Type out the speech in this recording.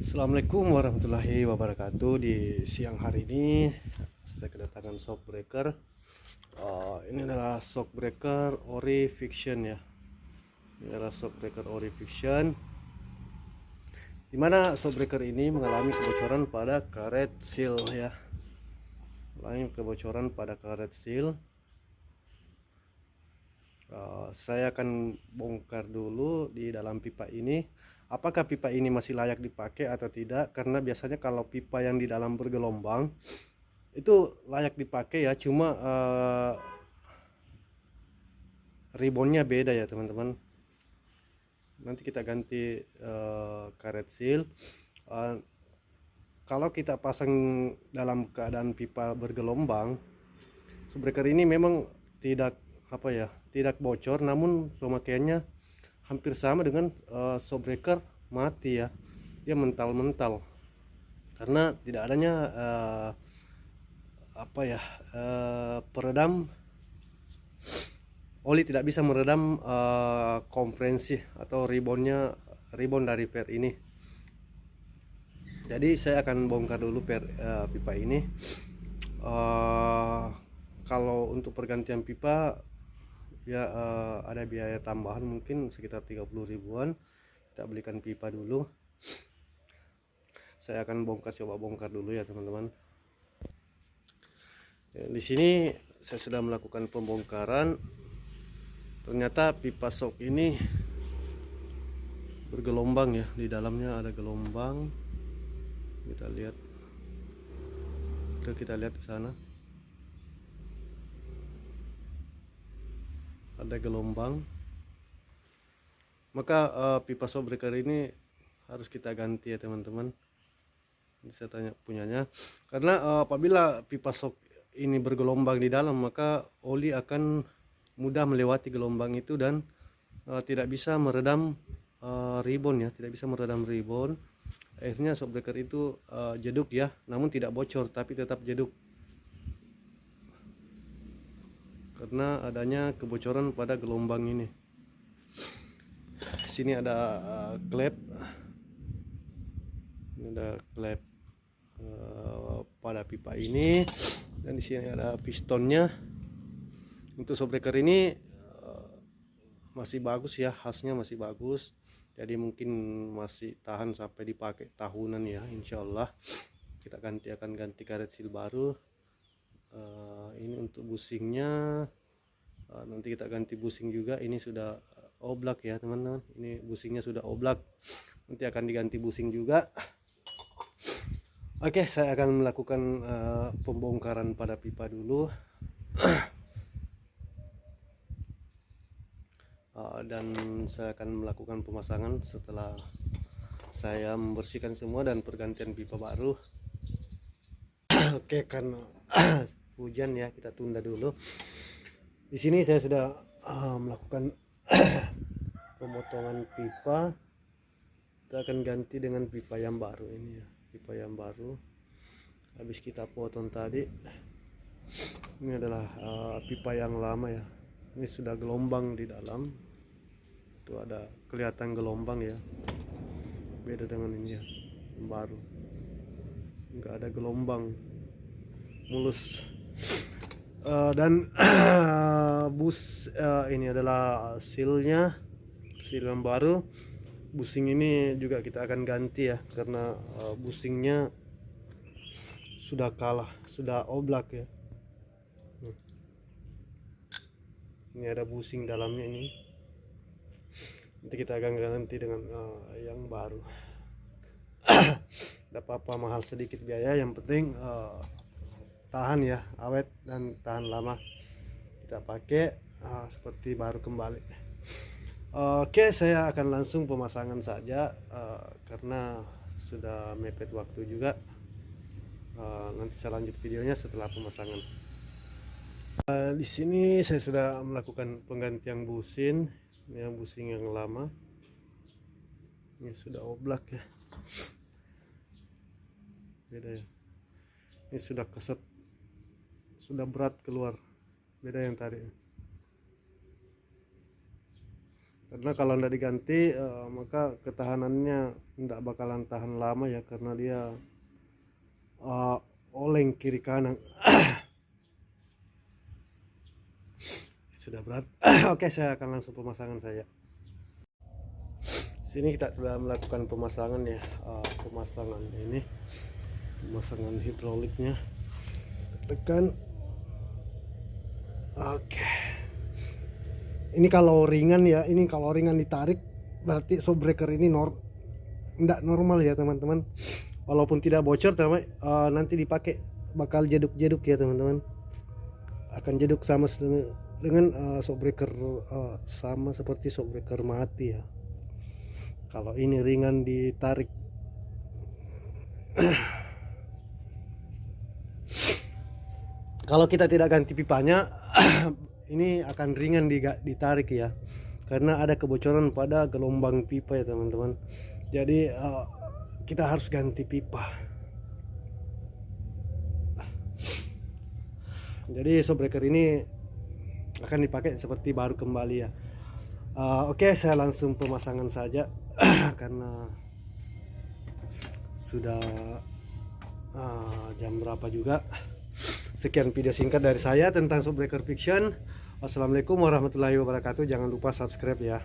Assalamualaikum warahmatullahi wabarakatuh. Di siang hari ini saya kedatangan shock breaker. Ini adalah shock breaker Ori Fiction ya. Ini adalah shock breaker Ori Fiction, dimana shock breaker ini mengalami kebocoran pada karet seal ya. Mengalami kebocoran pada karet seal. Saya akan bongkar dulu di dalam pipa ini, apakah pipa ini masih layak dipakai atau tidak, karena biasanya kalau pipa yang di dalam bergelombang itu layak dipakai ya, cuma ribbonnya beda ya teman-teman. Nanti kita ganti karet seal. Kalau kita pasang dalam keadaan pipa bergelombang, breaker ini memang tidak bocor, namun pemakaiannya hampir sama dengan breaker mati ya. Dia mental-mental karena tidak adanya peredam. Oli tidak bisa meredam kompresi atau ribbon dari per ini. Jadi saya akan bongkar dulu pipa ini. Kalau untuk pergantian pipa ya ada biaya tambahan, mungkin sekitar 30 ribuan. Kita belikan pipa dulu. Saya akan coba bongkar dulu ya teman-teman. Di sini saya sudah melakukan pembongkaran. Ternyata pipa shock ini bergelombang ya, di dalamnya ada gelombang. Kita lihat di sana ada gelombang, maka pipa shock breaker ini harus kita ganti ya teman-teman. Ini saya tanya punyanya, karena apabila pipa shock ini bergelombang di dalam, maka oli akan mudah melewati gelombang itu dan tidak bisa meredam ribbon ya, tidak bisa meredam ribbon. Akhirnya shock breaker itu jeduk ya, namun tidak bocor tapi tetap jeduk karena adanya kebocoran pada gelombang ini. Sini ada klep, ini ada klep pada pipa ini, dan di sini ada pistonnya. Untuk shock breaker ini masih bagus ya, khasnya masih bagus, jadi mungkin masih tahan sampai dipakai tahunan ya, insyaallah. Kita akan ganti karet seal baru. Ini untuk busingnya, nanti kita ganti busing juga. Ini sudah oblak ya teman-teman, ini busingnya sudah oblak, nanti akan diganti busing juga. Oke, saya akan melakukan pembongkaran pada pipa dulu. Dan saya akan melakukan pemasangan setelah saya membersihkan semua dan pergantian pipa baru. Oke, karena hujan ya, kita tunda dulu. Di sini saya sudah melakukan pemotongan pipa. Kita akan ganti dengan pipa yang baru ini ya, pipa yang baru habis kita potong tadi. Ini adalah pipa yang lama ya, ini sudah gelombang di dalam. Itu ada kelihatan gelombang ya, beda dengan ini ya, yang baru nggak ada gelombang, mulus. Dan ini adalah sealnya, seal yang baru. Busing ini juga kita akan ganti ya, karena busingnya sudah kalah, sudah oblak ya. Ini ada busing dalamnya ini, nanti kita akan ganti dengan yang baru. Tidak apa-apa, mahal sedikit biaya, yang penting tahan ya, awet dan tahan lama, kita pakai seperti baru kembali. Oke, saya akan langsung pemasangan saja karena sudah mepet waktu juga. Nanti saya lanjut videonya setelah pemasangan. Di sini saya sudah melakukan penggantian busin, ini yang busing yang lama, ini sudah oblak ya, beda ya, ini sudah keset, sudah berat keluar, beda yang tadi. karena kalau tidak diganti maka ketahanannya tidak bakalan tahan lama ya, karena dia oleng kiri kanan. Sudah berat. Oke, saya akan langsung pemasangan saya. Sini kita sudah melakukan pemasangan ya, pemasangan ini, pemasangan hidroliknya. Tekan. Oke. Ini kalau ringan ya, ini kalau ringan ditarik berarti shockbreaker ini tidak normal ya teman-teman. Walaupun tidak bocor, teman, nanti dipakai bakal jeduk-jeduk ya teman-teman. Akan jeduk sama dengan shockbreaker, sama seperti shockbreaker mati ya. Kalau ini ringan ditarik. Kalau kita tidak ganti pipanya, ini akan ringan ditarik ya, karena ada kebocoran pada gelombang pipa ya teman-teman. Jadi kita harus ganti pipa. Jadi shockbreaker ini akan dipakai seperti baru kembali ya. Oke, saya langsung pemasangan saja karena sudah jam berapa juga. Sekian video singkat dari saya tentang shockbreaker fiction. Wassalamualaikum warahmatullahi wabarakatuh. Jangan lupa subscribe ya.